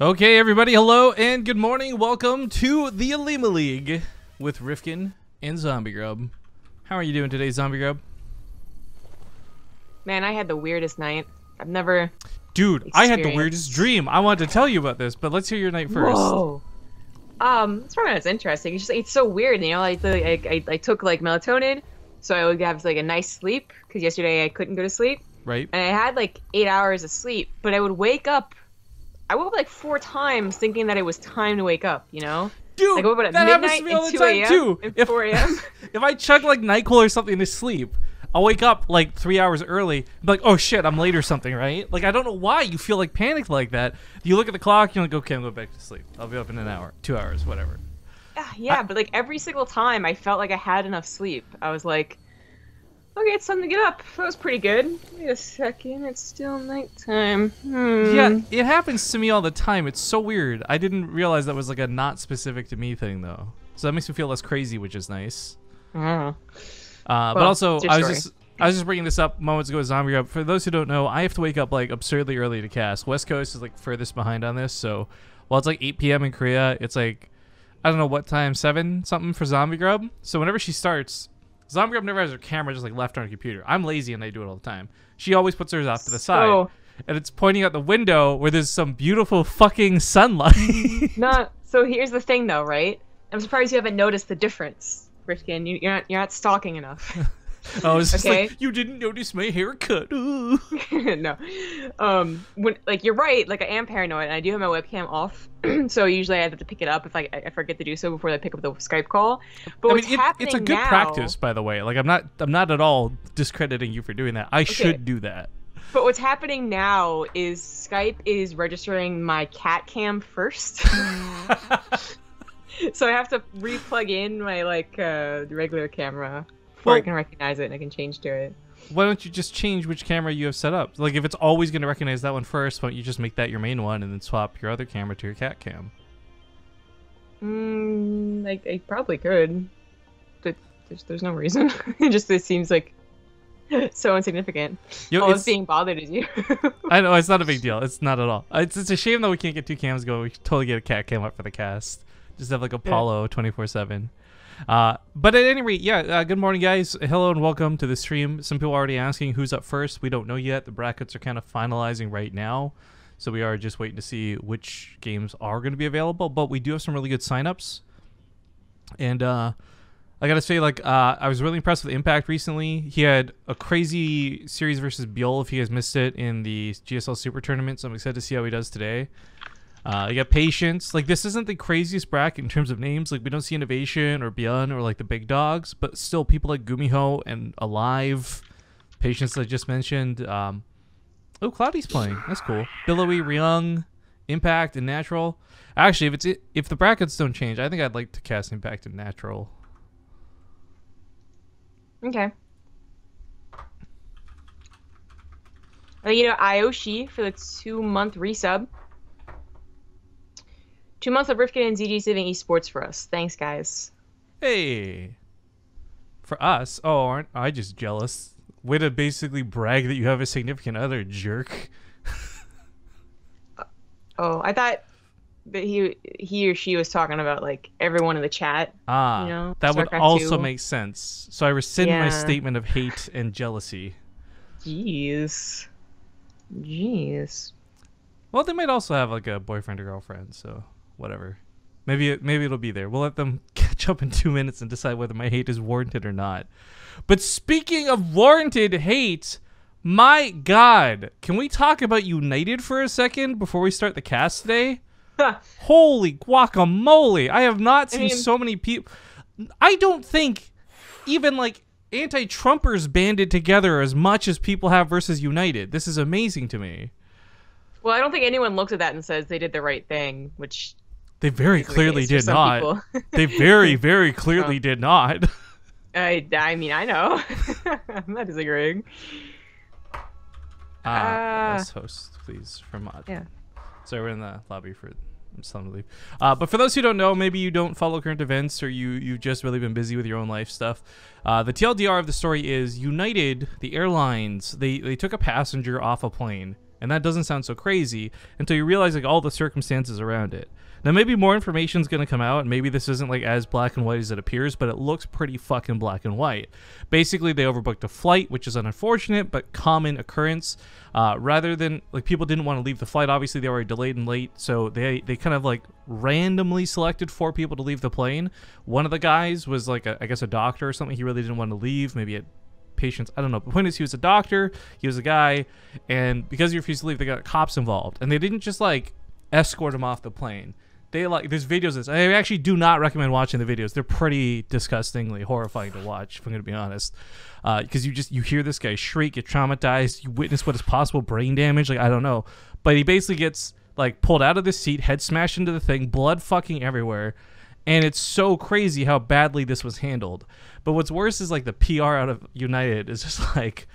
Okay, everybody, hello and good morning. Welcome to the Olimoleague with Rifkin and Zombie Grub. How are you doing today, Zombie Grub? Man, I had the weirdest night. I've never Dude, I had the weirdest dream. I wanted to tell you about this, but let's hear your night first. Whoa. It's probably not interesting. It's so weird, you know. Like I took like melatonin, so I would have like a nice sleep because yesterday I couldn't go to sleep. Right. And I had like 8 hours of sleep, but I would wake up. I woke up like 4 times thinking that it was time to wake up, you know? Dude, like, I woke up at that happens midnight to me all and the 2 time a.m. too. and 4 a.m. If I chug like NyQuil or something to sleep, I'll wake up like 3 hours early and be like, oh shit, I'm late or something, right? Like, I don't know why you feel like panicked like that. You look at the clock, you're like, okay, I'm going back to sleep. I'll be up in an hour, 2 hours, whatever. Yeah, but like every single time I felt like I had enough sleep. I was like, okay, it's time to get up. That was pretty good. Wait a second, it's still nighttime. Yeah, it happens to me all the time. It's so weird. I didn't realize that was like a not specific to me thing though. So that makes me feel less crazy, which is nice. Well, but also, I was just bringing this up moments ago with Zombie Grub. For those who don't know, I have to wake up like absurdly early to cast. West Coast is like furthest behind on this, so while it's like 8 p.m. in Korea, it's like, I don't know what time, 7 something for Zombie Grub. So whenever she starts, Zombie Grub never has her camera just like left on her computer. I'm lazy and I do it all the time. She always puts hers off to the side, and it's pointing out the window where there's some beautiful fucking sunlight. So here's the thing though, right? I'm surprised you haven't noticed the difference, Rifkin. You're not stalking enough. Oh, it's just like, you didn't notice my haircut. No. When, like, you're right, like I am paranoid and I do have my webcam off. So usually I have to pick it up if I forget to do so before I pick up the Skype call. But I what's mean, happening it's a good now, practice, by the way. Like, I'm not at all discrediting you for doing that. I should do that. But what's happening now is Skype is registering my cat cam first. So I have to re-plug in my regular camera before I can recognize it and I can change to it. Why don't you just change which camera you have set up? Like, if it's always going to recognize that one first, why don't you just make that your main one and then swap your other camera to your cat cam? I probably could, but there's no reason. It seems like so insignificant. All it's being bothered is you. I know, it's not a big deal. It's not at all. It's a shame that we can't get 2 cams going. We should totally get a cat cam up for the cast. Just have like Apollo 24/7. But at any rate, yeah, good morning, guys. Hello and welcome to the stream. Some people are already asking who's up first. We don't know yet. The brackets are kind of finalizing right now, so we are just waiting to see which games are going to be available. But we do have some really good signups, and I gotta say, like, I was really impressed with Impact recently. He had a crazy series versus Buell, if you guys missed it, in the GSL Super Tournament, so I'm excited to see how he does today. You got Patience. Like, this isn't the craziest bracket in terms of names. Like, we don't see Innovation or Beyond or like the big dogs, but still people like Gumiho and Alive, Patience that I just mentioned. Oh, Cloudy's playing. That's cool. Billowy, Ryung, Impact, and NaTuRal. Actually, if the brackets don't change, I think I'd like to cast Impact and NaTuRal. Okay. You know, Ayoshi for the 2-month resub. 2 months of Rifkin and ZG saving esports for us. Thanks, guys. Hey. For us? Oh, aren't I just jealous? Way to basically brag that you have a significant other, jerk. Oh, I thought that he or she was talking about, like, everyone in the chat. Ah, you know, that would also make sense. So I rescind my statement of hate and jealousy. Jeez. Well, they might also have, like, a boyfriend or girlfriend, so... whatever. Maybe it'll be there. We'll let them catch up in 2 minutes and decide whether my hate is warranted or not. But speaking of warranted hate, my God, can we talk about United for a second before we start the cast today? Holy guacamole! I have not seen so many people. I don't think even like anti-Trumpers banded together as much as people have versus United. This is amazing to me. Well, I don't think anyone looks at that and says they did the right thing, which they very clearly did not. They very, very clearly did not. I mean, I know. I'm not disagreeing. Let's host, please, for mod. Yeah. So we're in the lobby for... I'm just telling them to leave. But for those who don't know, maybe you don't follow current events or you've just really been busy with your own life stuff. The TLDR of the story is United, the airlines, they took a passenger off a plane And that doesn't sound so crazy until you realize like all the circumstances around it. Now maybe more information is going to come out, and maybe this isn't like as black and white as it appears, but it looks pretty fucking black and white. Basically, they overbooked a flight, which is an unfortunate but common occurrence. Rather than like people didn't want to leave the flight, obviously they were delayed and late, so they kind of like randomly selected 4 people to leave the plane. One of the guys was like I guess a doctor or something. He really didn't want to leave. Maybe it patients, I don't know. The point is, he was a doctor, he was a guy, and because he refused to leave, they got cops involved, and they didn't just like escort him off the plane. They like, there's videos of this. I actually do not recommend watching the videos. They're pretty disgustingly horrifying to watch, if I'm gonna be honest, because you hear this guy shriek, get traumatized, you witness what is possible brain damage, like I don't know, but he basically gets like pulled out of the seat, head smashed into the thing, blood fucking everywhere. And it's so crazy how badly this was handled. But what's worse is like the PR out of United is just like,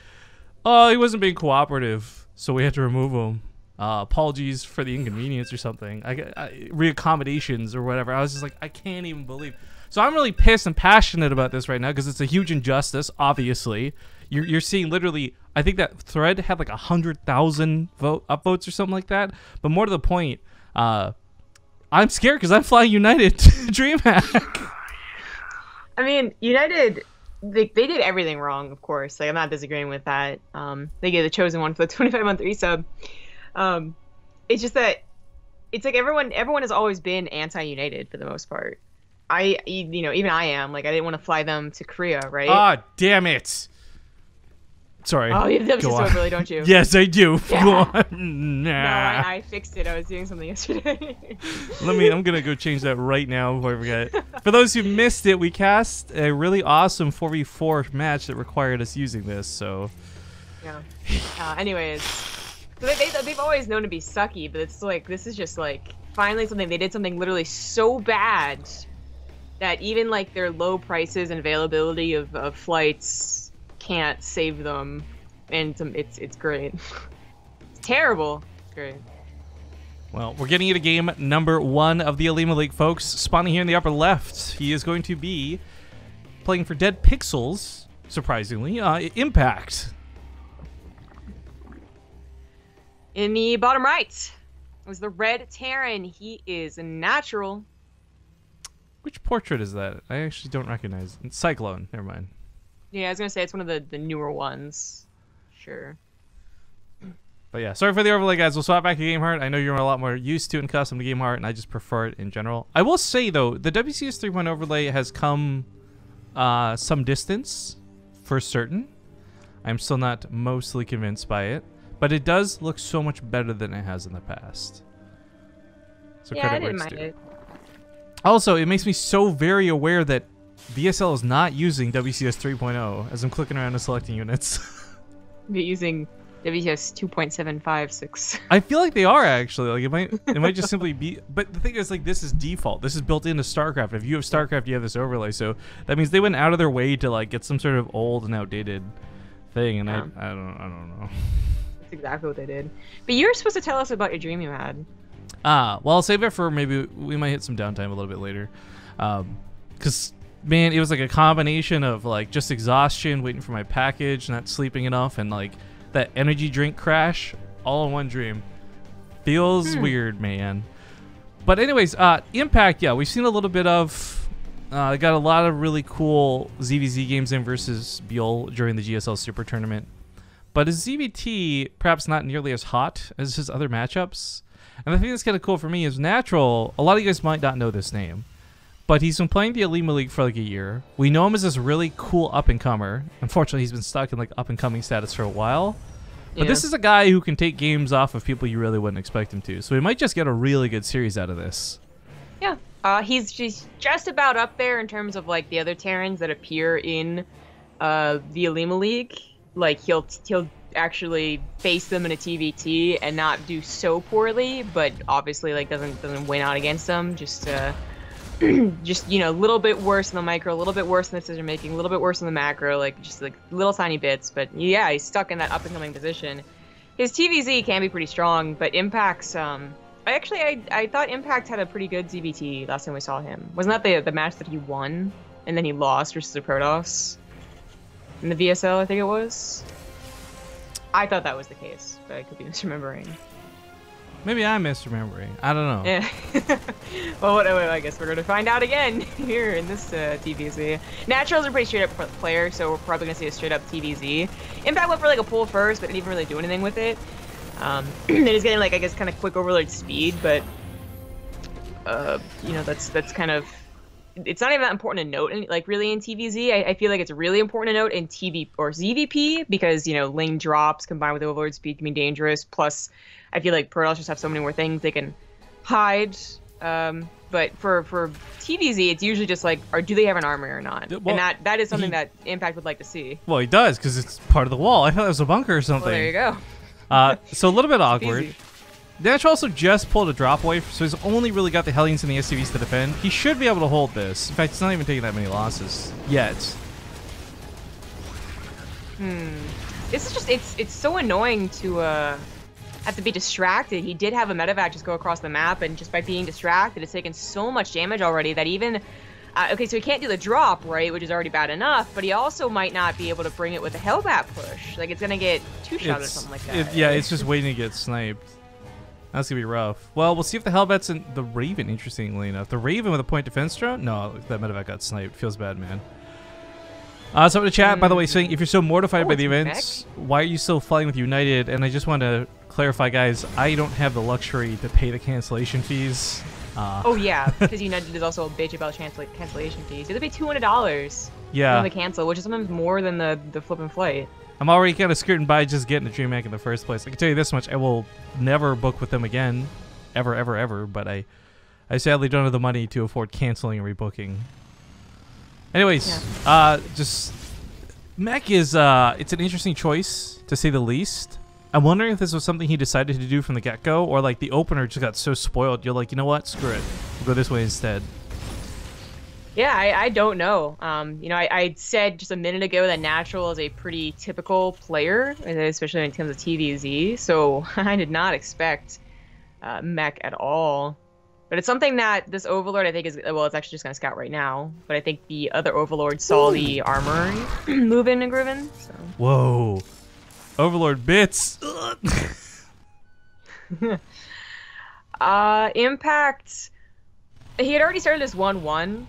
oh, he wasn't being cooperative, so we had to remove him. Apologies for the inconvenience or something. Reaccommodations or whatever. I was just like, I can't even believe. So I'm really pissed and passionate about this right now because it's a huge injustice, obviously. You're seeing literally, I think that thread had like 100,000 upvotes or something like that. But more to the point, I'm scared because I'm flying United to DreamHack. I mean, United, they did everything wrong, of course. Like, I'm not disagreeing with that. They get the chosen one for the 25-month resub. It's just that it's like everyone has always been anti-United for the most part. Even I am. Like, I didn't want to fly them to Korea, right? Ah, damn it. Sorry. Oh, you have to really, don't you? Yes, I do. Yeah. Go on. Nah. No, I fixed it. I was doing something yesterday. I'm gonna go change that right now before I forget. For those who missed it, we cast a really awesome 4v4 match that required us using this. So. Yeah. Anyways, so they've always known to be sucky, but it's like this is just like finally something. They did something literally so bad that even like their low prices and availability of flights can't save them, and it's great. It's terrible. It's great. Well, we're getting into game number 1 of the Olimoleague, folks. Spawning here in the upper left, he is going to be playing for Dead Pixels, surprisingly. Impact. In the bottom right was the Red Terran. He is a NaTuRal. Which portrait is that? I actually don't recognize. It's Cyclone. Never mind. Yeah, I was gonna say it's one of the newer ones. Sure. But yeah, sorry for the overlay, guys. We'll swap back to Gameheart. I know you're a lot more used to and custom to Gameheart, and I just prefer it in general. I will say, though, the WCS 3.0 overlay has come some distance for certain. I'm still not mostly convinced by it, but it does look so much better than it has in the past. So yeah, I credit didn't where it's mind due. it. Also, it makes me so very aware that VSL is not using WCS 3.0 as I'm clicking around and selecting units. Be using WCS 2.756. I feel like they are actually. Like it might just simply be. But the thing is, like, this is default. This is built into StarCraft. If you have StarCraft, you have this overlay. So that means they went out of their way to like get some sort of old and outdated thing. And Yeah. I don't know. That's exactly what they did. But you were supposed to tell us about your dream you had. Well, I'll save it for maybe we might hit some downtime a little bit later. Because man, it was like a combination of like just exhaustion, waiting for my package, not sleeping enough, and like that energy drink crash all in one dream. Feels weird, man. But anyways, Impact, yeah, we've seen a little bit of. Got a lot of really cool ZvZ games in versus Buell during the GSL Super Tournament. But his ZvT perhaps not nearly as hot as his other matchups. And the thing that's kind of cool for me is NaTuRal. A lot of you guys might not know this name, but he's been playing the Olimoleague for like a year. We know him as this really cool up-and-comer. Unfortunately, he's been stuck in like up-and-coming status for a while. But this is a guy who can take games off of people you really wouldn't expect him to. So we might just get a really good series out of this. Yeah. He's just about up there in terms of like the other Terrans that appear in the Olimoleague. Like he'll actually face them in a TVT and not do so poorly, but obviously like doesn't win out against them. Just you know, a little bit worse in the micro, a little bit worse in the decision making, a little bit worse in the macro, like just like little tiny bits. But yeah, he's stuck in that up and coming position. His TVZ can be pretty strong, but Impact's I thought Impact had a pretty good ZvT last time we saw him. Wasn't that the match that he won and then he lost versus the Protoss in the VSL? I think it was. I thought that was the case, but I could be misremembering. Maybe I'm misremembering. I don't know. Yeah. Well, I guess we're going to find out again here in this TVZ. NaTuRal's a pretty straight up player, so we're probably going to see a straight up TVZ. Impact went for like a pull first, but didn't even really do anything with it. They're just getting like, I guess, kind of quick overload speed, but you know, that's kind of, it's not even that important to note, like really in TVZ. I feel like it's really important to note in TV or ZvP because, you know, Ling drops combined with overlord speed can be dangerous. Plus, I feel like Protoss just have so many more things they can hide. But for TVZ, it's usually just like, do they have an armor or not? Well, and that is something that Impact would like to see. Well, he does because it's part of the wall. I thought it was a bunker or something. Well, there you go. So a little bit awkward. NaTuRal also just pulled a drop away, so he's only really got the Hellions and the SCVs to defend. He should be able to hold this. In fact, he's not even taking that many losses yet. This is just, it's so annoying to have to be distracted. He did have a medevac just go across the map, and just by being distracted, it's taken so much damage already that even... okay, so he can't do the drop, right, which is already bad enough, but he also might not be able to bring it with a Hellbat push. Like, it's going to get two-shot or something like that. Yeah, it's just waiting to get sniped. That's going to be rough. Well, we'll see if the Hellbat's in the Raven, interestingly enough. The Raven with a point defense drone? No, that medevac got sniped. Feels bad, man. So in the chat, by the way, saying, if you're so mortified by the events, why are you still flying with United? And I just want to clarify, guys, I don't have the luxury to pay the cancellation fees. Oh, yeah, because United is also a bitch about cancellation fees. They pay $200 yeah. for the cancel, which is sometimes more than the flipping flight. I'm already kind of skirting by just getting a DreamHack in the first place. I can tell you this much, I will never book with them again. Ever, ever, ever. But I sadly don't have the money to afford canceling and rebooking. Anyways, just... Mech is, it's an interesting choice, to say the least. I'm wondering if this was something he decided to do from the get-go, or like the opener just got so spoiled, you're like, you know what, screw it. We'll go this way instead. Yeah, I don't know. You know, I said just a minute ago that NaTuRal is a pretty typical player, especially in terms of TVZ, so I did not expect Mech at all. But it's something that this Overlord, I think, is... Well, it's actually just going to scout right now, but I think the other Overlord saw the armor move in and groove in, so... Whoa. Overlord bits! Impact... He had already started this 1-1.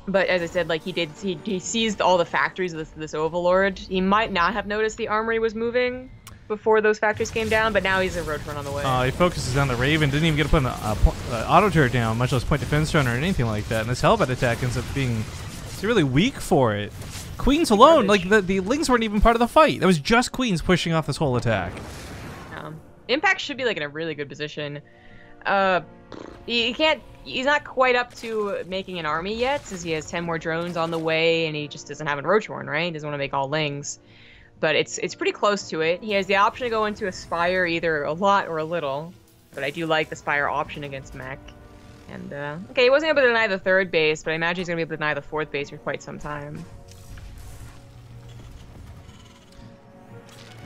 But as I said, like he seized all the factories of this Overlord. He might not have noticed the armory was moving before those factories came down, but now he's a road turn on the way. He focuses on the Raven, didn't even get to put an auto turret down, much less point defense runner or anything like that. And this Hellbat attack ends up being really weak for it. Queens alone, like the Lings weren't even part of the fight. That was just Queens pushing off this whole attack. Impact should be like in a really good position. He's not quite up to making an army yet, since he has 10 more drones on the way, and he just doesn't have a Roachhorn, right? He doesn't want to make all Lings. But it's pretty close to it. He has the option to go into a Spire, either a lot or a little. But I do like the Spire option against Mech. And, okay, he wasn't able to deny the third base, but I imagine he's going to be able to deny the fourth base for quite some time.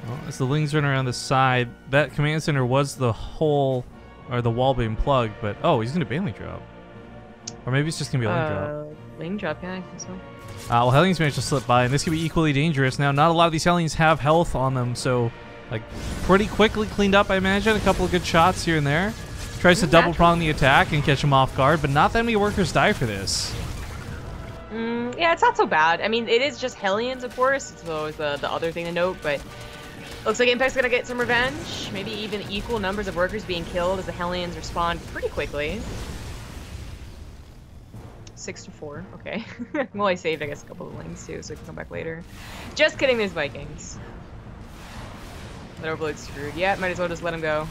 Well, as the Lings run around the side, that command center was the hole... Or the wall being plugged, but oh, he's gonna Bailey drop, or maybe it's just gonna be a Ling drop. Ling drop, yeah, I think so. Well, Hellions managed to slip by, and this could be equally dangerous. Now, not a lot of these Hellions have health on them, so like pretty quickly cleaned up, I imagine. A couple of good shots here and there. Tries to double prong the attack and catch him off guard, but not that many workers die for this. Yeah, it's not so bad. I mean, it is just Hellions, of course. It's always the other thing to note, but. Looks like Impact's gonna get some revenge. Maybe even equal numbers of workers being killed as the Hellions respond pretty quickly. 6-4, okay. Well, I saved, I guess, a couple of Lings too, so we can come back later. Just kidding, there's Vikings. That Overload's screwed. Yeah, might as well just let him go.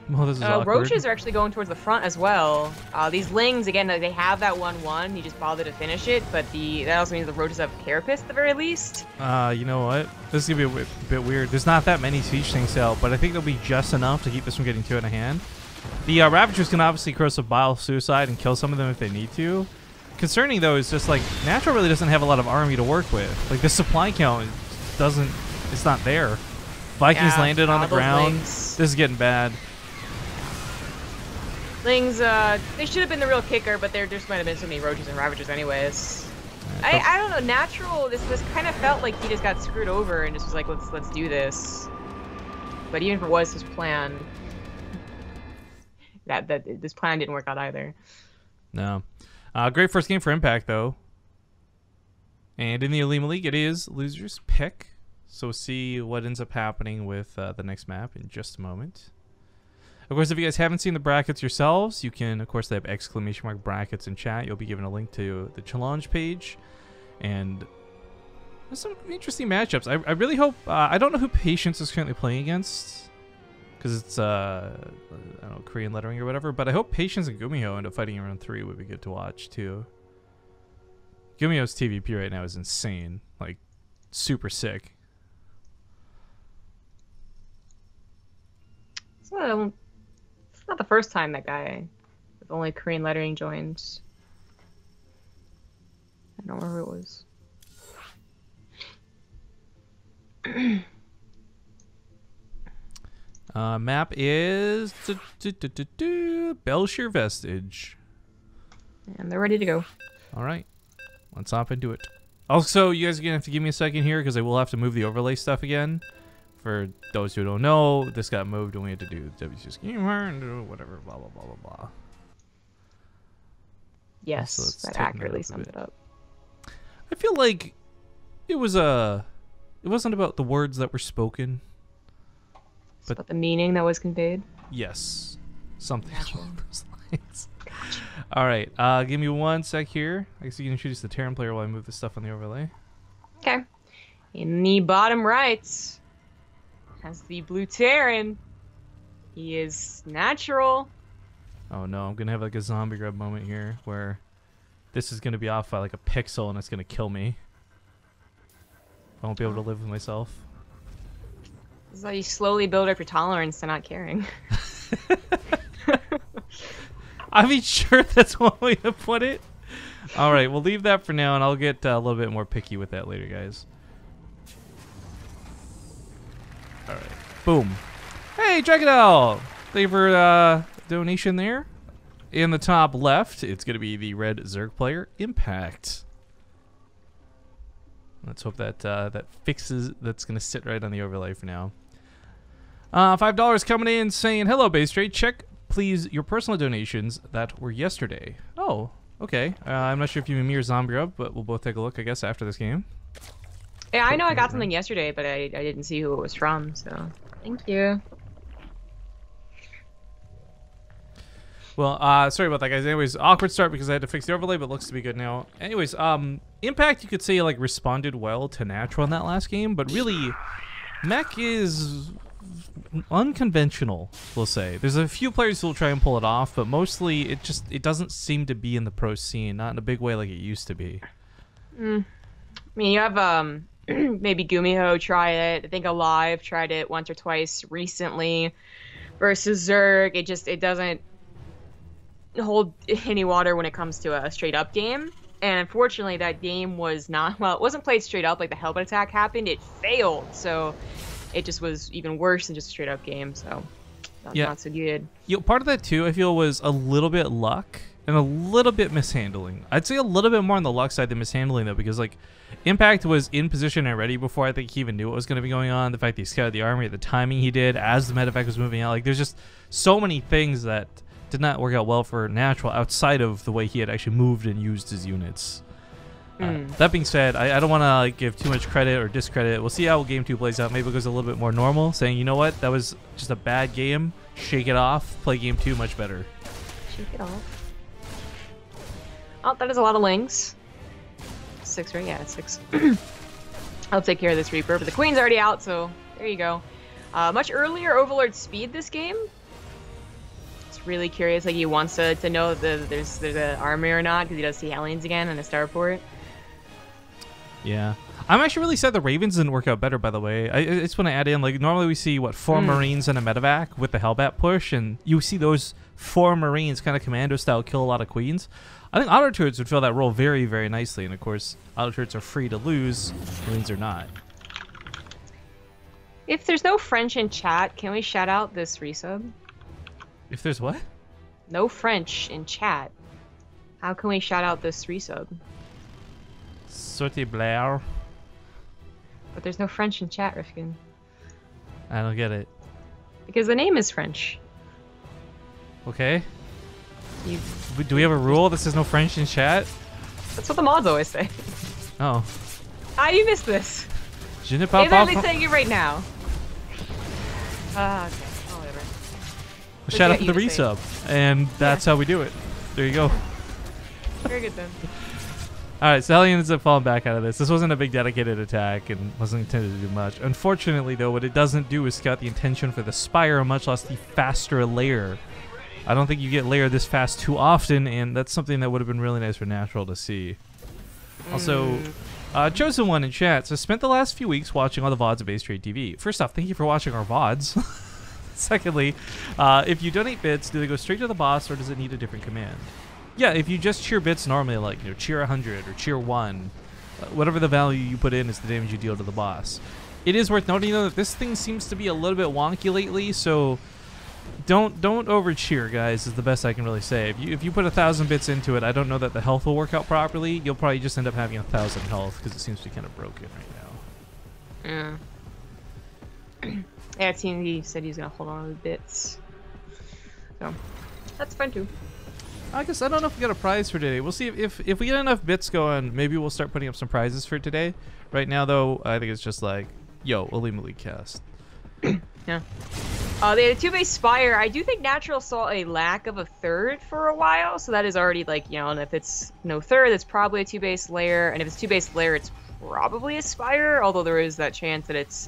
Well, this is awkward. Roaches are actually going towards the front as well. These Lings, again, they have that 1-1. You just bother to finish it, but that also means the Roaches have Carapace at the very least. You know what? This is going to be a bit weird. There's not that many siege things out, but I think there'll be just enough to keep this from getting two in a hand. The Ravagers can obviously Corrosive Bile Suicide and kill some of them if they need to. Concerning, though, is just like, NaTuRal really doesn't have a lot of army to work with. Like, the supply count it's not there. Vikings landed on the ground. Lings. This is getting bad. Lings, they should have been the real kicker, but there just might have been so many Roaches and Ravagers anyways. I don't know. NaTuRal. This kind of felt like he just got screwed over and just was like, let's do this. But even if it was his plan, that this plan didn't work out either. No. Great first game for Impact though. And in the Olimoleague, it is loser's pick. So we'll see what ends up happening with the next map in just a moment. Of course, if you guys haven't seen the brackets yourselves, you can, of course, they have !brackets in chat. You'll be given a link to the challenge page. And there's some interesting matchups. I really hope... I don't know who Patience is currently playing against, because it's, I don't know, Korean lettering or whatever. But I hope Patience and Gumiho end up fighting in round 3. Would be good to watch, too. Gumiho's TVP right now is insane. Like, super sick. So, it's not the first time that guy with only Korean lettering joined. I don't remember who it was. Map is Belshire Vestige. And they're ready to go. All right, let's hop into it. Also, you guys are gonna have to give me a second here because I will have to move the overlay stuff again. For those who don't know, this got moved and we had to do WCS and whatever, blah blah blah blah blah. Yes, so that accurately sums it up. I feel like it wasn't about the words that were spoken, but about the meaning that was conveyed. Yes, something along those lines. Gotcha. All right, give me 1 sec here. I guess you can introduce the Terran player while I move the stuff on the overlay. Okay. In the bottom right has the blue Terran. He is NaTuRal. Oh no, I'm gonna have like a zombie grub moment here where this is gonna be off by like a pixel and it's gonna kill me. I won't be able to live with myself. This is how you slowly build up your tolerance to not caring. I mean, sure, that's one way to put it. All right, we'll leave that for now, and I'll get a little bit more picky with that later, guys. All right, boom. Hey, check it out. Thank you for donation there. In the top left, it's going to be the red Zerg player, Impact. Let's hope that that fixes. That's going to sit right on the overlay for now. $5 coming in saying, hello, BaseTrade. Check, please, your personal donations that were yesterday. Oh, okay. I'm not sure if you mean me or Zombie Grub, but we'll both take a look, I guess, after this game. Yeah, I know I got something yesterday, but I didn't see who it was from, so thank you. Well, sorry about that, guys. Anyways, awkward start because I had to fix the overlay, but it looks to be good now. Anyways, Impact, you could say, like, responded well to NaTuRal in that last game, but really, Mech is unconventional, we'll say. There's a few players who will try and pull it off, but mostly it doesn't seem to be in the pro scene, not in a big way like it used to be. I mean, you have maybe Gumiho try it. I think Alive tried it once or twice recently versus Zerg. It doesn't hold any water when it comes to a straight up game. And unfortunately, that game was not, well, it wasn't played straight up. Like the Hellbent attack happened, it failed. So it just was even worse than just a straight up game. So not so good. You know, part of that too, I feel, was a little bit luck and a little bit mishandling. I'd say a little bit more on the luck side than mishandling though, because like Impact was in position and ready before I think he even knew what was going to be going on. The fact that he scouted the army at the timing he did as the medevac was moving out, like there's just so many things that did not work out well for NaTuRal outside of the way he had actually moved and used his units. That being said, I don't want to like, give too much credit or discredit. We'll see how game 2 plays out. Maybe it goes a little bit more normal, saying, you know what, that was just a bad game. Shake it off. Play game 2 much better. Shake it off. Oh, that is a lot of lings. 6, right? Yeah, it's 6. I'll take care of this Reaper, but the Queen's already out, so there you go. Much earlier Overlord speed this game. Really curious, like he wants to know if there's an army or not, because he does see aliens again in the starport. Yeah, I'm actually really sad the Ravens didn't work out better. By the way, it's when I add in, like, normally we see what 4 Marines and a medevac with the Hellbat push, and you see those 4 Marines kind of commando style kill a lot of queens. I think auto turrets would fill that role very, very nicely, and of course auto turrets are free to lose, Marines are not. If there's no French in chat, can we shout out this resub? If there's what? No French in chat. How can we shout out this resub? Sortie Blair. But there's no French in chat, Rifkin. I don't get it. Because the name is French. Okay. Do we have a rule that says no French in chat? That's what the mods always say. Oh. How do you miss this? Je ne They're parle pas literally saying it right now. Okay. Oh, whatever. Shout out get to the you to say it. resub. And that's how we do it. There you go. Very good then. Alright, so Hellion ends up falling back out of this. This wasn't a big dedicated attack and wasn't intended to do much. Unfortunately, though, what it doesn't do is scout the intention for the Spire, much less the faster layer. I don't think you get layer this fast too often, and that's something that would have been really nice for NaTuRal to see. Also, Chosen One in chat, so spent the last few weeks watching all the VODs of BaseTradeTV. First off, thank you for watching our VODs. Secondly, if you donate bits, do they go straight to the boss, or does it need a different command? Yeah, if you just cheer bits normally, like cheer 100 or cheer 1, whatever the value you put in is the damage you deal to the boss. It is worth noting though that this thing seems to be a little bit wonky lately, so don't over cheer, guys. Is the best I can really say. If you put 1,000 bits into it, I don't know that the health will work out properly. You'll probably just end up having 1,000 health because it seems to be kind of broken right now. Yeah. Yeah, it seemed he said he's gonna hold on to the bits, so that's fine too. I guess I don't know if we got a prize for today. We'll see if we get enough bits going. Maybe we'll start putting up some prizes for today. Right now, though, I think it's just like, yo, Olimoleague cast. Yeah. They had a 2-base Spire. I do think NaTuRal saw a lack of a third for a while, so that is already like, and if it's no third, it's probably a 2-base layer, and if it's 2-base layer, it's probably a Spire. Although there is that chance that it's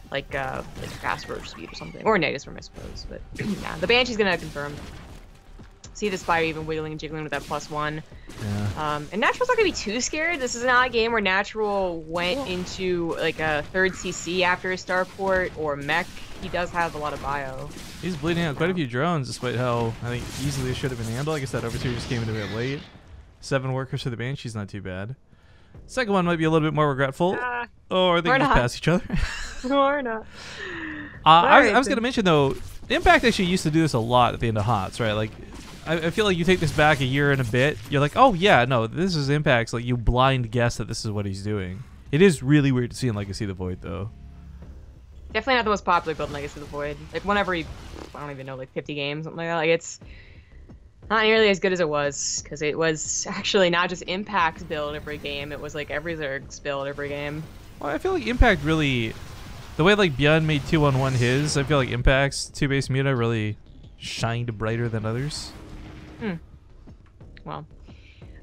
like fast burst speed or something, or negative storm, I suppose. But yeah, the Banshee's gonna confirm. See the Spire even wiggling and jiggling with that +1. Yeah. And NaTuRal's not gonna be too scared. This is not a game where NaTuRal went into like a third CC after his starport or mech. He does have a lot of bio. He's bleeding out quite a few drones, despite how I think easily it should have been handled. Like I said, overseer just came in a bit late. 7 workers for the Banshee's not too bad. Second one might be a little bit more regretful, or they just pass each other. Or not. I was gonna mention though, Impact actually used to do this a lot at the end of HOTS, right? Like, I feel like you take this back a year and a bit, you're like, oh yeah, no, this is Impact's. Like, you blind guess that this is what he's doing. It is really weird to see in Legacy of the Void though. Definitely not the most popular build in Legacy of the Void. Like, whenever he, I don't even know, like 50 games, something like that. Like, it's not nearly as good as it was, because it was actually not just Impact's build every game, it was like every Zerg's build every game. Well, I feel like Impact really, the way like Bjorn made 2-1-1 his, I feel like Impact's 2-base Muta really shined brighter than others. Well,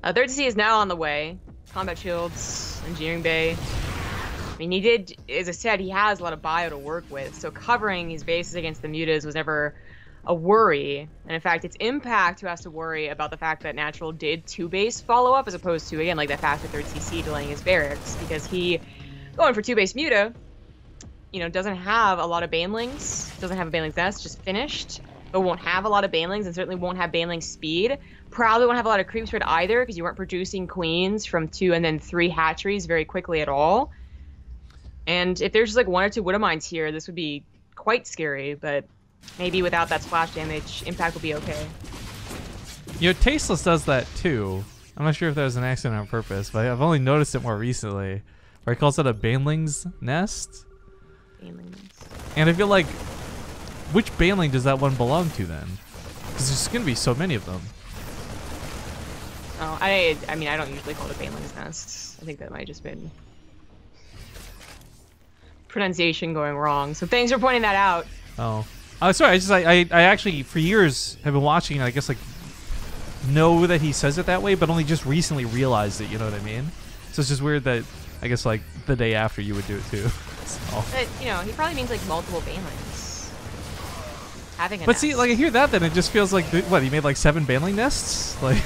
third C is now on the way. Combat shields, engineering bay. I mean, he did, as I said, he has a lot of bio to work with, so covering his bases against the mutas was never a worry. And in fact, it's Impact who has to worry about the fact that NaTuRal did 2-base follow-up as opposed to, again, like that faster third CC delaying his barracks, because he, going for 2-base muta, doesn't have a lot of banelings, doesn't have a banelings nest, just finished, but won't have a lot of banelings and certainly won't have baneling speed. Probably won't have a lot of creep spread either, because you weren't producing queens from 2 and then 3 hatcheries very quickly at all. And if there's just like 1 or 2 Widow Mines here, this would be quite scary, but maybe without that splash damage, Impact will be okay. Tasteless does that too. I'm not sure if that was an accident on purpose, but I've only noticed it more recently, where he calls it a baneling's nest. Banelings. And I feel like, which baneling does that one belong to then? Because there's going to be so many of them. Oh, I mean, I don't usually call it a baneling's nest. I think that might have just been pronunciation going wrong. So thanks for pointing that out. Oh, sorry. I actually for years have been watching. I guess like know that he says it that way, but only just recently realized it. You know what I mean? So it's just weird that I guess like the day after you would do it too. So. But he probably means like multiple banelings. Having a but nest. see, like I hear that, then it just feels like what he made like 7 baneling nests, like.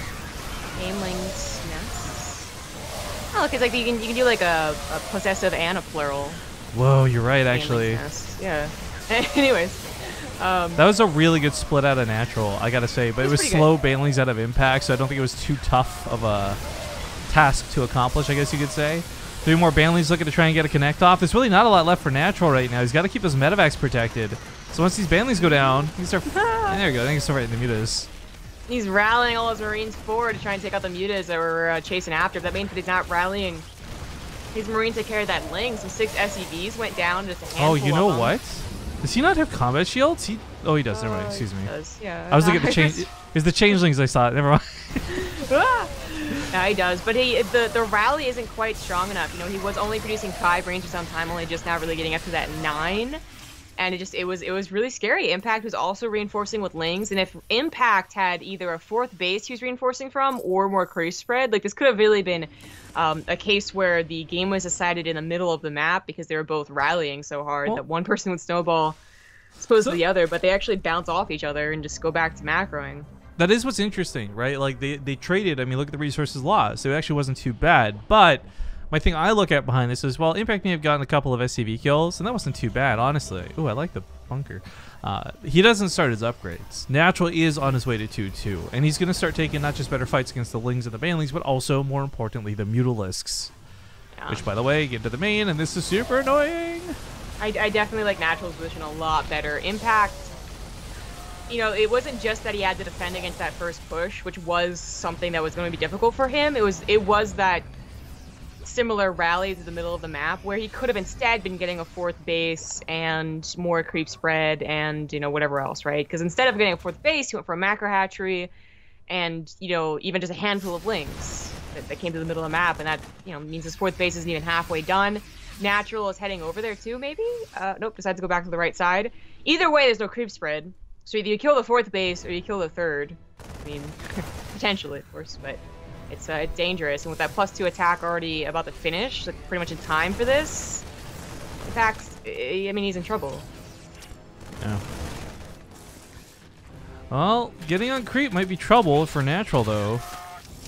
Banelings nests. Oh, because like you can do like a possessive and a plural. Whoa, you're right, actually. Yeah. Anyways. That was a really good split out of NaTuRal, I gotta say, but it was slow banelings out of Impact, so I don't think it was too tough of a task to accomplish, I guess you could say. 3 more banelings looking to try and get a connect off. There's really not a lot left for NaTuRal right now. He's got to keep his medevacs protected. So once these banelings go down, he can start. There we go. I think he's still right in the mutas. He's rallying all his Marines forward to try and take out the mutas that were chasing after. That means that he's not rallying his Marine took care of that Ling. Some 6 SCVs went down, just a handful. Oh, you know of them. what? Does he not have combat shields? Oh, he does. Never mind. Excuse me. He does, yeah. I was looking at the change. It's the changelings I saw. Never mind. Yeah, he does, but the rally isn't quite strong enough. You know, he was only producing 5 Rangers on time, only just now really getting up to that 9. And it was really scary. Impact was also reinforcing with Lings, and if Impact had either a 4th base he was reinforcing from or more crew spread, like this could have really been a case where the game was decided in the middle of the map because they were both rallying so hard that one person would snowball opposed to the other, but they actually bounce off each other and just go back to macroing. That is what's interesting, right? Like they traded. I mean, look at the resources lost. So it actually wasn't too bad. But my thing I look at behind this is, well, Impact may have gotten a couple of SCV kills, and that wasn't too bad, honestly. Ooh, I like the bunker. He doesn't start his upgrades. NaTuRal is on his way to 2-2, and he's going to start taking not just better fights against the Lings and the Banelings, but also, more importantly, the Mutalisks. Yeah. Which, by the way, get to the main, and this is super annoying. I definitely like NaTuRal's position a lot better. Impact, you know, it wasn't just that he had to defend against that first push, which was something that was going to be difficult for him. It was that similar rally to the middle of the map where he could have instead been getting a 4th base and more creep spread and, you know, whatever else, right? Because instead of getting a 4th base, he went for a macro hatchery and, you know, even just a handful of Lings that came to the middle of the map, and that, you know, means his 4th base isn't even halfway done. NaTuRal is heading over there too, maybe? Nope, decides to go back to the right side. Either way, there's no creep spread. So either you kill the 4th base or you kill the 3rd. I mean, potentially, of course, but it's dangerous. And with that +2 attack already about to finish, like pretty much in time for this, Impact, I mean, he's in trouble. Yeah. Well, getting on creep might be trouble for NaTuRal, though.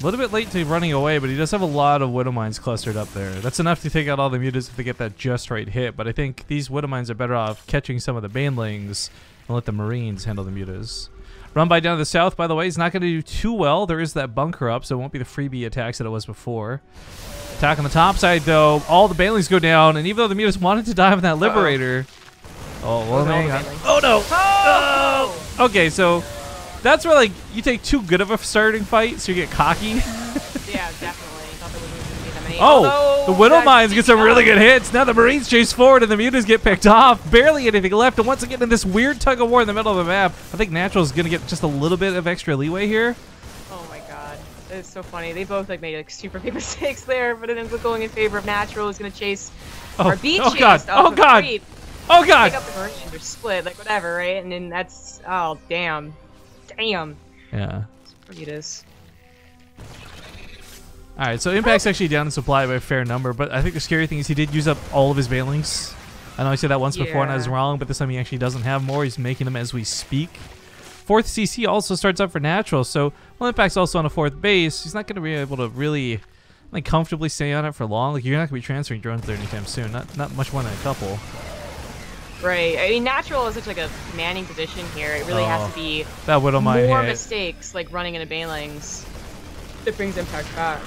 A little bit late to running away, but he does have a lot of Widow Mines clustered up there. That's enough to take out all the mutas if they get that just right hit, but I think these Widow Mines are better off catching some of the Banelings and let the Marines handle the mutas. Run by down to the south, by the way, is not going to do too well. There is that bunker up, so it won't be the freebie attacks that it was before. Attack on the top side, though. All the Banelings go down, and even though the mutas wanted to dive on that Liberator... Oh, well, hang on. Oh, no! Oh! Okay, so... That's where, like, you take too good of a starting fight, so you get cocky. Yeah, definitely. Thought there wasn't going to be that many. Oh, the Widow Mines get some really good hits. Now the Marines chase forward, and the mutas get picked off. Barely anything left, and once again in this weird tug of war in the middle of the map, I think NaTuRal is going to get just a little bit of extra leeway here. Oh my god, it's so funny. They both like made like super big mistakes there, but it ends up going in favor of NaTuRal. Who's going to chase or be chased. Oh god! Oh god! Pick up the Marines or split, like whatever, right? And then that's damn. Damn. Yeah. It is. Alright, so Impact's actually down in supply by a fair number, but I think the scary thing is he did use up all of his Banelings. I know I said that once before and I was wrong, but this time he actually doesn't have more. He's making them as we speak. 4th CC also starts up for NaTuRal, so while Impact's also on a 4th base, he's not going to be able to really like comfortably stay on it for long. Like, you're not going to be transferring drones there anytime soon. Not much more than a couple. Right. I mean, NaTuRal is such like a commanding position here. It really has to be that Widow Mine more hit. Mistakes like running into Banelings that brings Impact back.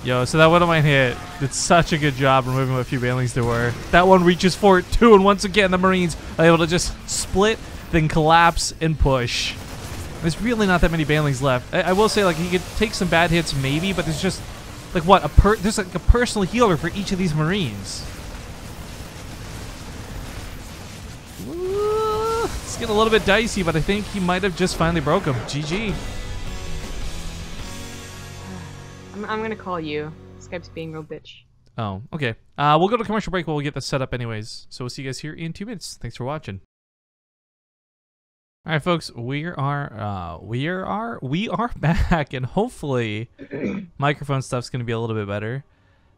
Yo, so that Widow Mine hit did such a good job removing what a few Banelings there were. That one reaches for it too, and once again the Marines are able to just split, then collapse and push. There's really not that many Banelings left. I will say, like, he could take some bad hits maybe, but there's just like what there's like a personal healer for each of these Marines. It's getting a little bit dicey, but I think he might have just finally broke him. GG. I'm gonna call you. Skype's being real bitch. Oh, okay. We'll go to commercial break while we get this set up anyways. So we'll see you guys here in 2 minutes. Thanks for watching. All right, folks, we are back, and hopefully microphone stuff's gonna be a little bit better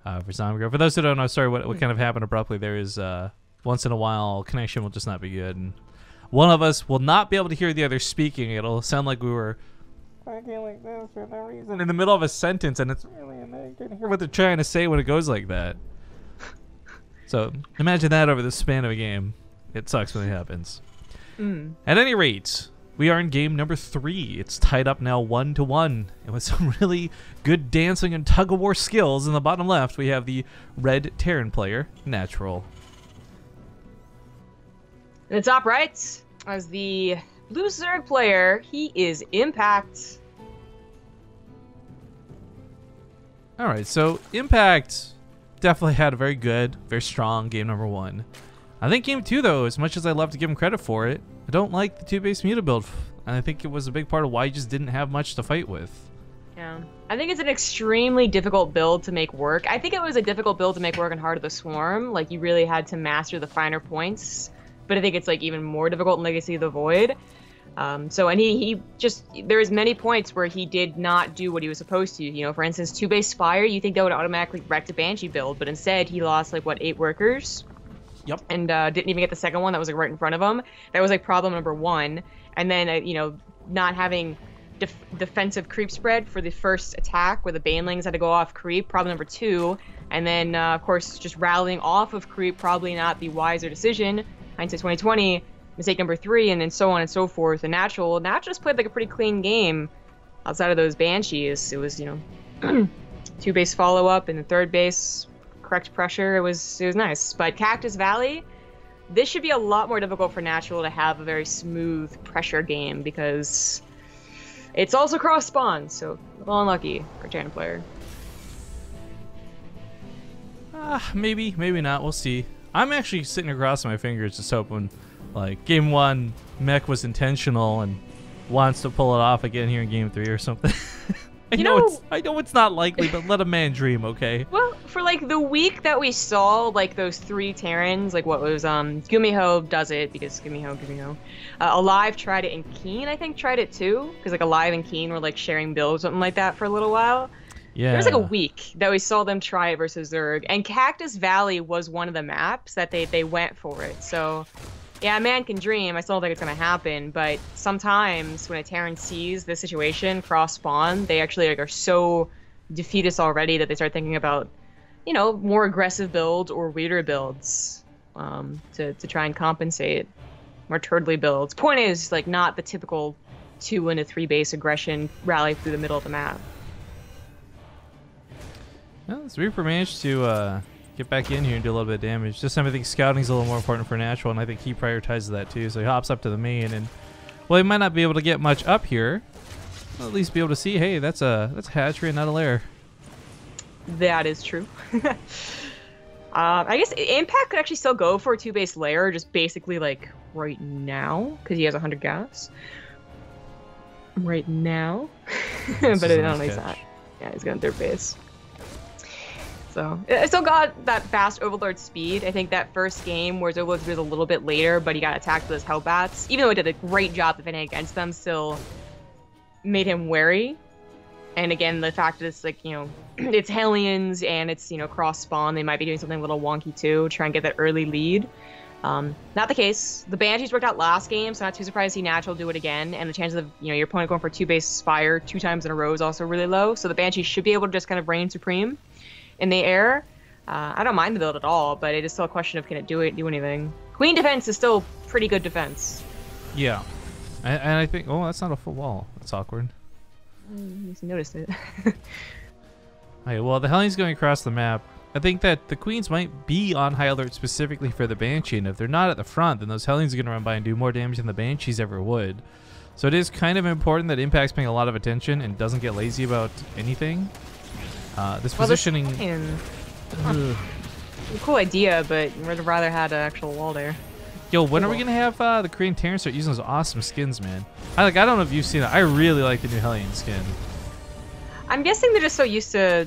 for Zombie. For those who don't know, sorry, what kind of happened abruptly there is once in a while connection will just not be good, and one of us will not be able to hear the other speaking. It'll sound like we were talking like this for no reason in the middle of a sentence, and it's really annoying to hear what they're trying to say when it goes like that. So imagine that over the span of a game. It sucks when it happens. At any rate, we are in game number 3. It's tied up now 1-1, and with some really good dancing and tug-of-war skills in the bottom left, we have the red Terran player, NaTuRal. In the top right, as the blue Zerg player, he is Impact. Alright, so Impact definitely had a very good, very strong game number 1. I think game 2, though, as much as I love to give him credit for it, I don't like the 2-base Muta build. And I think it was a big part of why he just didn't have much to fight with. Yeah. I think it's an extremely difficult build to make work. I think it was a difficult build to make work in Heart of the Swarm. Like, you really had to master the finer points. But I think it's, like, even more difficult in Legacy of the Void. And he just, there's many points where he did not do what he was supposed to. You know, for instance, 2-base Spire, you think that would automatically wreck the Banshee build, but instead he lost, like, what, 8 workers? Yep. And didn't even get the second one that was, like, right in front of him. That was, like, problem number 1. And then, you know, not having defensive creep spread for the first attack where the Banelings had to go off creep, problem number 2. And then, of course, just rallying off of creep, probably not the wiser decision. Hindsight 2020. Mistake number 3, and then so on and so forth. And NaTuRal just played like a pretty clean game outside of those Banshees. It was, you know, 2-base follow-up and the 3rd base correct pressure. It was nice. But Cactus Valley, this should be a lot more difficult for NaTuRal to have a very smooth pressure game because it's also cross spawn, so a little unlucky for a Terran player. Maybe not. We'll see. I'm actually sitting across my fingers just hoping, like, game 1, Mech was intentional and wants to pull it off again here in game 3 or something. I know it's not likely, but let a man dream, okay? Well, for like the week that we saw, like those 3 Terrans, like what was Gumiho does it because Gumiho. Alive tried it, and Keen I think tried it too, because like Alive and Keen were like sharing builds, something like that for a little while. Yeah. There was like a week that we saw them try it versus Zerg, and Cactus Valley was one of the maps that they went for it. So. Yeah, a man can dream. I still don't think it's going to happen, but sometimes when a Terran sees this situation, cross-spawn, they actually like, are so defeatist already that they start thinking about, you know, more aggressive builds or weirder builds to try and compensate. More turtly builds. Point is, like, not the typical 2 and a 3 base aggression rally through the middle of the map. Well, so Reaper managed to get back in here and do a little bit of damage. This time I think scouting's a little more important for NaTuRal, and I think he prioritizes that too. So he hops up to the main, and well, he might not be able to get much up here. I'll at least be able to see, hey, that's a hatchery and not a lair. That is true. I guess Impact could actually still go for a 2-base lair, just basically like right now, because he has 100 gas. Right now. But I don't know he's not. Yeah, he's going 3rd base. So, I still got that fast Overlord speed. I think that first game, whereas Overlord was a little bit later, but he got attacked with his Hellbats. Even though he did a great job defending against them, still made him wary. And again, the fact that it's like, you know, it's Hellions and it's, you know, cross-spawn, they might be doing something a little wonky too, try and get that early lead. Not the case. The Banshees worked out last game, so not too surprised to see NaTuRal do it again. And the chances of, you know, your opponent going for 2-base Spire 2 times in a row is also really low. So the Banshees should be able to just kind of reign supreme in the air. I don't mind the build at all, but it is still a question of can it do anything. Queen defense is still pretty good defense. Yeah. And I think, oh, that's not a full wall. That's awkward. You just noticed it. Okay, well, the Hellions going across the map. I think that the Queens might be on high alert specifically for the Banshee, and if they're not at the front, then those Hellions are going to run by and do more damage than the Banshees ever would. So it is kind of important that Impact's paying a lot of attention and doesn't get lazy about anything. This positioning... Cool idea, but would have rather had an actual wall there. Yo, when are we gonna have the Korean Terrans start using those awesome skins, man? I don't know if you've seen it. I really like the new Hellion skin. I'm guessing they're just so used to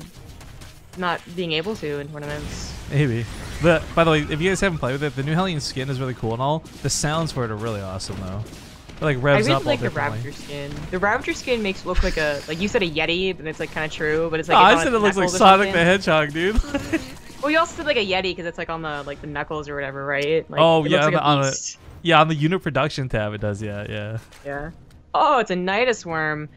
not being able to in tournaments. Maybe. But by the way, if you guys haven't played with it, the new Hellion skin is really cool and all. The sounds for it are really awesome though. It like revs up all differently. I really like the Ravager skin. The Ravager skin makes it look like a, like you said, a Yeti, but it's like kind of true. But it's like. Oh, I said it looks like Sonic the Hedgehog, dude. Well, you also said like a Yeti because it's like on the the knuckles or whatever, right? Like, oh yeah, on the unit production tab it does. Yeah. Oh, it's a Nidus Worm.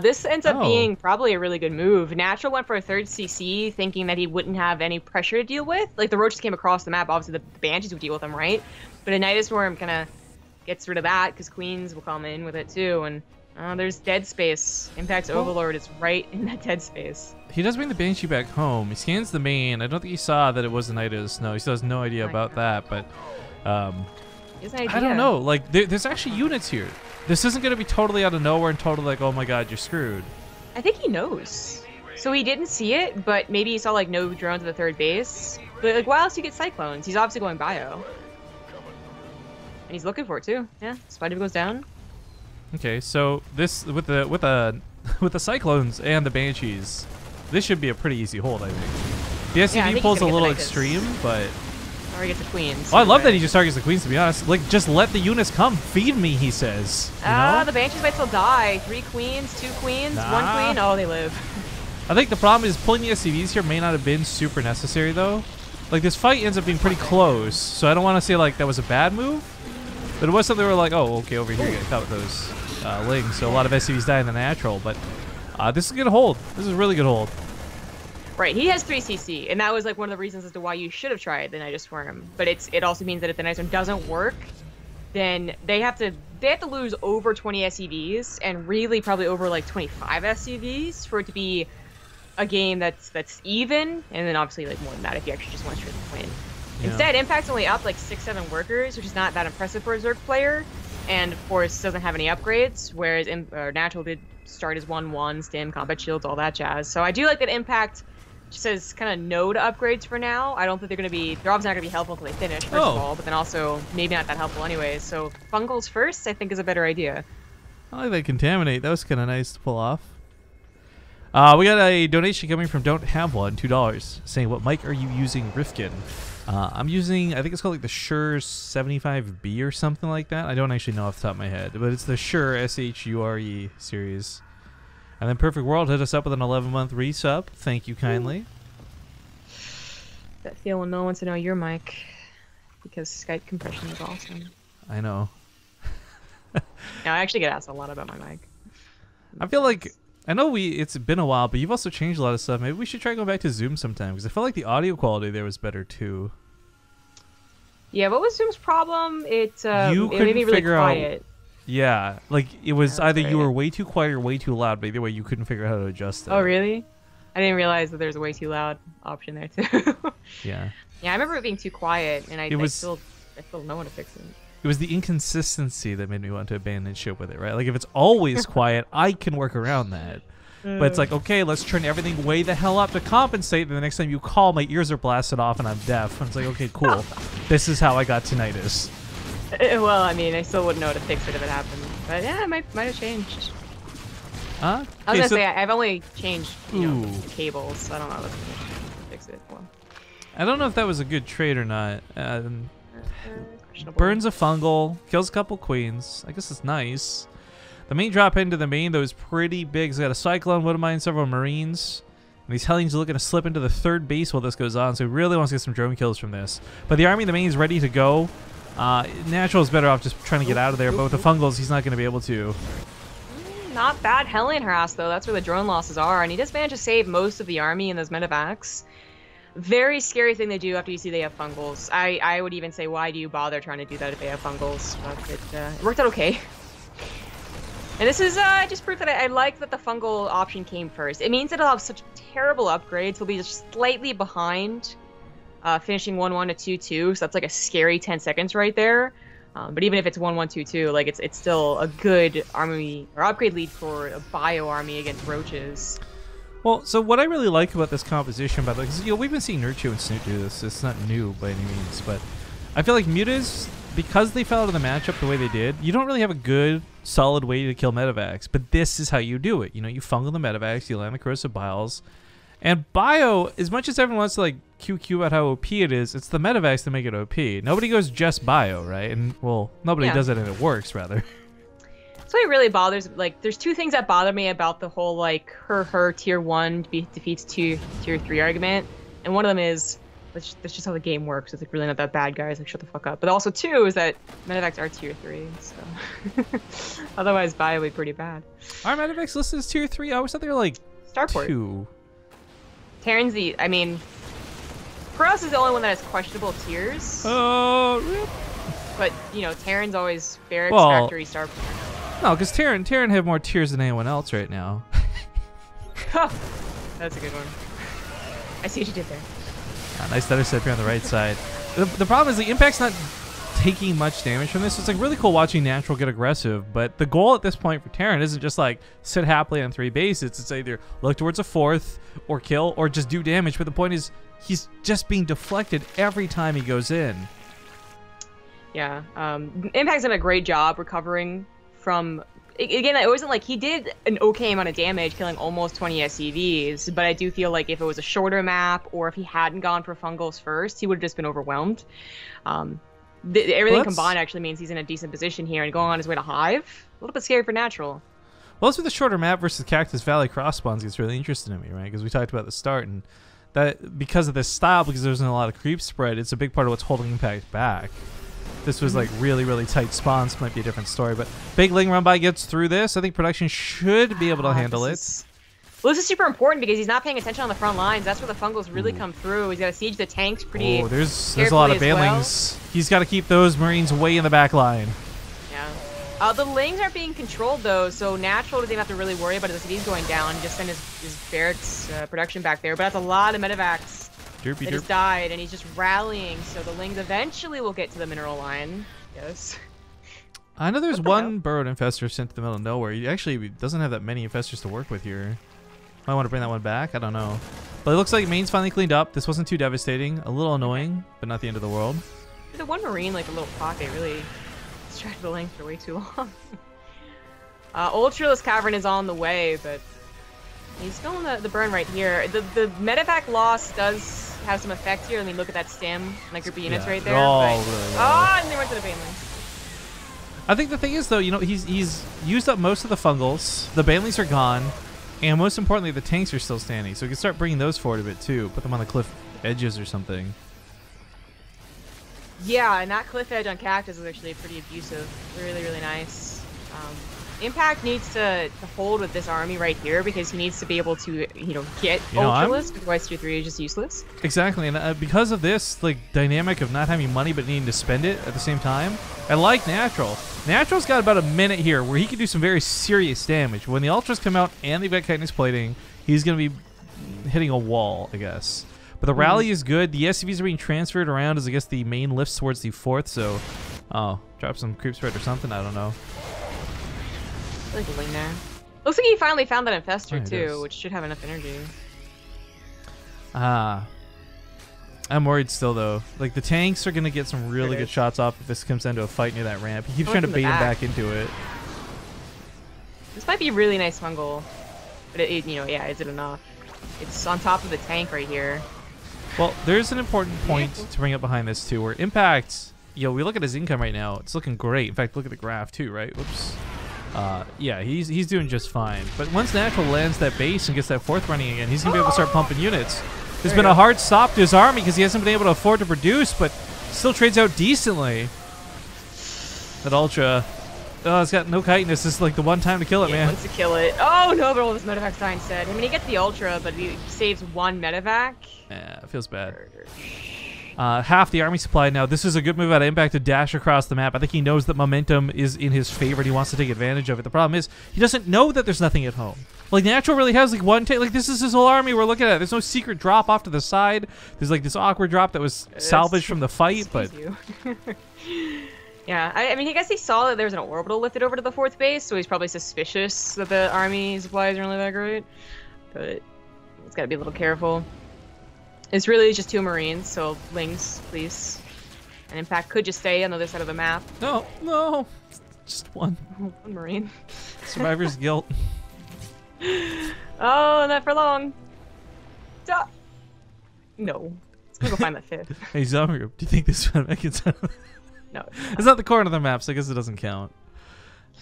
This ends up being probably a really good move. NaTuRal went for a 3rd CC, thinking that he wouldn't have any pressure to deal with. Like the Roaches came across the map, obviously the Banshees would deal with them, right? But a Nidus Worm kind of gets rid of that because Queens will come in with it too, and there's dead space. Impact's Overlord is right in that dead space. He does bring the Banshee back home. He scans the main. I don't think he saw that it was a Nidus. No, he still has no idea about that, but I don't know. Like, there's actually units here. This isn't going to be totally out of nowhere and totally like, oh my god, you're screwed. I think he knows. So he didn't see it, but maybe he saw like no drones at the third base. But like, why else do you get cyclones? He's obviously going bio. And he's looking for it too. Yeah, Spider goes down. Okay, so this with the cyclones and the banshees, this should be a pretty easy hold, I think. The SCV pulls a little extreme, but. Or he gets the queens. Oh, I love that he just targets the queens, to be honest. Like, just let the units come. Feed me, he says. The banshees might still die. 3 queens, 2 queens, 1 queen. Oh, they live. I think the problem is pulling the SCVs here may not have been super necessary, though. Like, this fight ends up being pretty close, so I don't want to say, like, that was a bad move. But it was something where, like, oh, okay, over here, you get caught with those lings. So a lot of SCVs die in the natural, but this is a good hold. This is a really good hold. Right, he has 3 CC, and that was like one of the reasons as to why you should have tried the Nitro Swarm. But it also means that if the Nitro Swarm doesn't work, then they have to lose over 20 SCVs and really probably over like 25 SCVs for it to be a game that's even, and then obviously like more than that if you actually just want to straight win. Yeah. Instead, Impact's only up like 6-7 workers, which is not that impressive for a Zerg player, and of course doesn't have any upgrades, whereas NaTuRal did start as 1-1, stim, combat shields, all that jazz. So I do like that Impact just says kind of no to upgrades for now. I don't think they're obviously not going to be helpful until they finish, first of all, but then also maybe not that helpful anyways. So Fungals first, I think, is a better idea. I like that Contaminate. That was kind of nice to pull off. We got a donation coming from Don't Have One, $2, saying, what mic are you using, Rifkin? I'm using, I think it's called like the Shure 75B or something like that. I don't actually know off the top of my head, but it's the Shure SHURE series. And then Perfect World hit us up with an 11-month resub. Thank you kindly. That feeling no one wants to know your mic, because Skype compression is awesome. I know. Now, I actually get asked a lot about my mic. I feel like, I know it's been a while, but you've also changed a lot of stuff. Maybe we should try going back to Zoom sometime, because I felt like the audio quality there was better too. Yeah, what was Zoom's problem? It made me really figure quiet. Yeah, like it was either you were way too quiet or way too loud, but either way you couldn't figure out how to adjust it. Oh, really? I didn't realize that there's a way too loud option there too. Yeah. Yeah, I remember it being too quiet, and I still know how to fix it. It was the inconsistency that made me want to abandon ship with it, right? Like if it's always quiet, I can work around that. But it's like, okay, let's turn everything way the hell up to compensate. And the next time you call, my ears are blasted off and I'm deaf. And it's like, okay, cool. This is how I got tinnitus. Well, I mean, I still wouldn't know how to fix it if it happened. But yeah, it might have changed. Huh? I was gonna say, I've only changed, the cables, so I don't know if I can fix it. Well. I don't know if that was a good trade or not. Burns a fungal, kills a couple queens. I guess it's nice. The main drop into the main, though, is pretty big. He's got a Cyclone, Woodmine, several Marines. And these Hellions are looking to slip into the third base while this goes on, so he really wants to get some drone kills from this. But the army in the main is ready to go. NaTuRal is better off just trying to get out of there, but with the Fungals, he's not going to be able to. Not bad Hellion harass, though. That's where the drone losses are, and he does manage to save most of the army in those medevacs. Very scary thing they do after you see they have Fungals. I would even say, why do you bother trying to do that if they have Fungals? But it worked out okay. And this is just proof that I like that the fungal option came first. It means that it'll have such terrible upgrades. He'll be just slightly behind, finishing 1-1 to 2-2. So that's like a scary 10 seconds right there. But even if it's 1-1-2-2, like it's still a good army or upgrade lead for a bio army against roaches. Well, so what I really like about this composition, by the way, because we've been seeing Nurture and Snoot do this. It's not new by any means, but I feel like Mutas, because they fell out of the matchup the way they did, you don't really have a good, solid way to kill medevacs. But this is how you do it. You know, you fungal the medevacs, you land the corrosive biles. And bio, as much as everyone wants to like QQ about how OP it is, it's the medevacs that make it OP. Nobody goes just bio, right? And well, nobody does it and it works, rather. That's what it really bothers. Like, there's two things that bother me about the whole like her tier 1 defeats tier 3 argument, and one of them is that's just how the game works. It's like really not that bad, guys. Like, shut the fuck up. But also 2 is that medevacs are tier 3, so otherwise bio would be pretty bad. Are medevacs listed as tier 3? I always thought they were like Starport. 2. Terran's I mean, Cross is the only one that has questionable tiers. Rip. But you know, Terran's always Barracks, Well, Factory, Starport. No, because Terran have more tiers than anyone else right now. That's a good one. I see what you did there. Nice stutter step here on the right side. The problem is the impact's not taking much damage from this. It's like really cool watching NaTuRal get aggressive, but the goal at this point for Terran isn't just like sit happily on 3 bases. It's either look towards a 4th or kill or just do damage. But the point is he's just being deflected every time he goes in. Yeah, Impact's done a great job recovering from. Again, it wasn't like he did an okay amount of damage, killing almost 20 SCVs, but I do feel like if it was a shorter map or if he hadn't gone for fungals first, he would have just been overwhelmed. Everything combined actually means he's in a decent position here, and going on his way to Hive, a little bit scary for NaTuRal. Well, that's with the shorter map versus Cactus Valley cross spawns gets really interesting to me, right? Because we talked about at the start, and that because of this style, because there's a lot of creep spread, it's a big part of what's holding Impact back. This was like really, really tight spawns. Might be a different story, but big Ling run by gets through this. I think production should be able to handle it. Well, this is super important because he's not paying attention on the front lines. That's where the fungals really come through. He's got to siege the tanks pretty. Oh, there's a lot of banelings. Well. He's got to keep those Marines way in the back line. Yeah. The Lings aren't being controlled though, so NaTuRal doesn't even have to really worry about it as he's going down. Just send his barracks production back there. But that's a lot of medevacs. That has died, and he's just rallying, so the Lings eventually will get to the mineral line. Yes. I know there's one burrowed infestor sent to the middle of nowhere. He actually doesn't have that many infestors to work with here. Might want to bring that one back. I don't know. But it looks like main's finally cleaned up. This wasn't too devastating. A little annoying, but not the end of the world. The one Marine, like a little pocket, really distracted the Lings for way too long. Ultraless Cavern is on the way, but he's still on the burn right here. The medevac loss does have some effect here. I mean, look at that stim and that group of units right there. Really and they went to the banelings. I think the thing is, though, you know, he's used up most of the fungals. The banelings are gone, and most importantly, the tanks are still standing. So we can start bringing those forward a bit too. Put them on the cliff edges or something. Yeah, and that cliff edge on Cactus is actually pretty abusive. Really, really nice. Impact needs to hold with this army right here because he needs to be able to, get Ultraless, otherwise tier 3 is just useless. Exactly, and because of this, like, dynamic of not having money but needing to spend it at the same time, I like NaTuRal. NaTuRal's got about a minute here where he can do some very serious damage. When the Ultras come out and they've got chitinous plating, he's going to be hitting a wall, I guess. But the rally is good. The SCVs are being transferred around as, I guess, the main lifts towards the 4th, so... Oh, drop some creep spread or something, I don't know. Like a Ling there. Looks like he finally found that infestor too, which should have enough energy. I'm worried still though. Like the tanks are gonna get some really good shots off if this comes down to a fight near that ramp. He keeps trying to bait him back into it. This might be a really nice fungal, but is it enough? It's on top of the tank right here. Well, there's an important point to bring up behind this too, where Impact. We look at his income right now. It's looking great. In fact, look at the graph too, right? Whoops. Yeah, he's doing just fine. But once NaTuRal lands that base and gets that 4th running again, he's going to be able to start pumping units. There's been a hard stop to his army because he hasn't been able to afford to produce, but still trades out decently. That Ultra, it's got no chitinous. This is like the one time to kill it, man. Wants to kill it. Oh, no, but all this medevac's dying instead. I mean, he gets the Ultra, but he saves 1 medevac. Yeah, it feels bad. Half the army supply now. This is a good move out of Impact to dash across the map. I think he knows that momentum is in his favor and he wants to take advantage of it. The problem is he doesn't know that there's nothing at home. Like NaTuRal really has like one take. Like this is his whole army we're looking at. There's no secret drop off to the side. There's like this awkward drop that was salvaged from the fight, but yeah, I mean, I guess he saw that there was an orbital lifted over to the 4th base, so he's probably suspicious that the army supplies aren't really that great. But he's got to be a little careful. It's really just 2 Marines, so Lings, please. And Impact could just stay on the other side of the map. No, just 1. 1 Marine. Survivor's guilt. Oh, not for long. Stop. No. Let's go find that 5th. Hey, Zombie Group, do you think this one makes it? No. It's not the corner of the map, so I guess it doesn't count.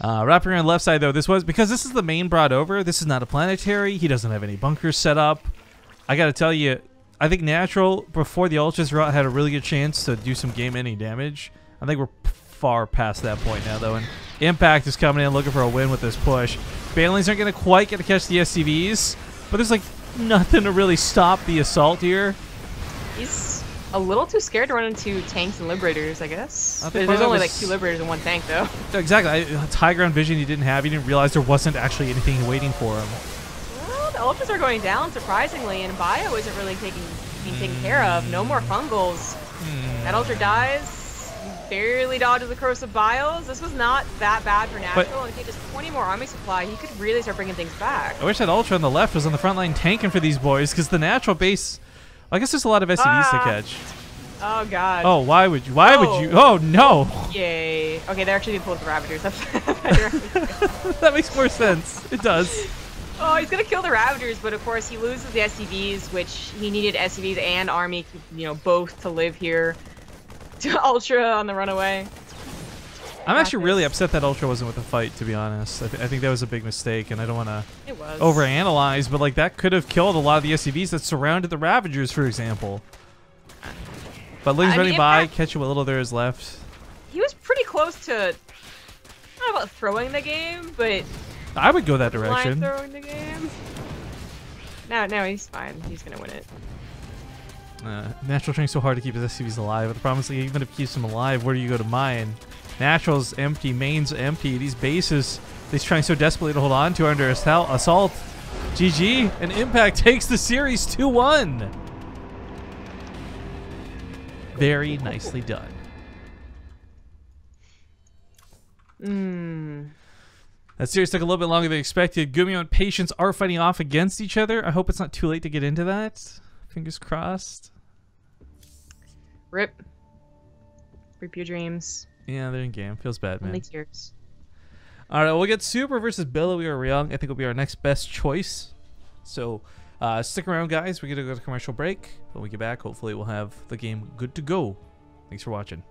Wrapping around the left side, though, because this is the main brought over, this is not a planetary. He doesn't have any bunkers set up. I got to tell you, I think NaTuRal, before the Ultras were out, had a really good chance to do some game-ending damage. I think we're far past that point now, though, and Impact is coming in looking for a win with this push. Banelings aren't going to quite get to catch the SCVs, but there's, like, nothing to really stop the assault here. He's a little too scared to run into tanks and Liberators, I guess. There's only, like, 2 Liberators and 1 tank, though. Exactly. It's high ground vision he didn't have. He didn't realize there wasn't actually anything waiting for him. The Ultras are going down, surprisingly, and Bio isn't really being taken care of. No more fungals. That Ultra dies. barely dodges the Corrosive Biles. This was not that bad for NaTuRal, and if he had just 20 more army supply, he could really start bringing things back. I wish that Ultra on the left was on the front line tanking for these boys, because the NaTuRal base, I guess there's a lot of SCVs to catch. Oh god. Oh, why would you? Why would you? Oh no! Yay. Okay, they're actually gonna pull the Ravagers. That's That makes more sense. It does. Oh, he's gonna kill the Ravagers, but of course he loses the SCVs, which he needed SCVs and army, both to live here. To Ultra on the runaway. I'm actually really upset that Ultra wasn't with the fight, to be honest. I think that was a big mistake, and I don't want to overanalyze, but like that could have killed a lot of the SCVs that surrounded the Ravagers, for example. But Ling's running by, catching what little there is left. He was pretty close to, I don't know about throwing the game, but I would go that direction. Throwing the game. No, he's fine. He's gonna win it. NaTuRal trying so hard to keep his SCVs alive, but the problem is like, even if he keeps them alive, where do you go to mine? NaTuRal's empty, main's empty. These bases, he's trying so desperately to hold on to under assault. GG, and Impact takes the series 2-1. Very nicely done. That series took a little bit longer than expected. Gumiho and Patience are fighting off against each other. I hope it's not too late to get into that. Fingers crossed. Rip your dreams. Yeah, they're in game. Feels bad, man. Only tears. All right, we'll get Super versus Billowy or Ryung. I think will be our next best choice. So stick around, guys. We're going to go to commercial break. When we get back, hopefully we'll have the game good to go. Thanks for watching.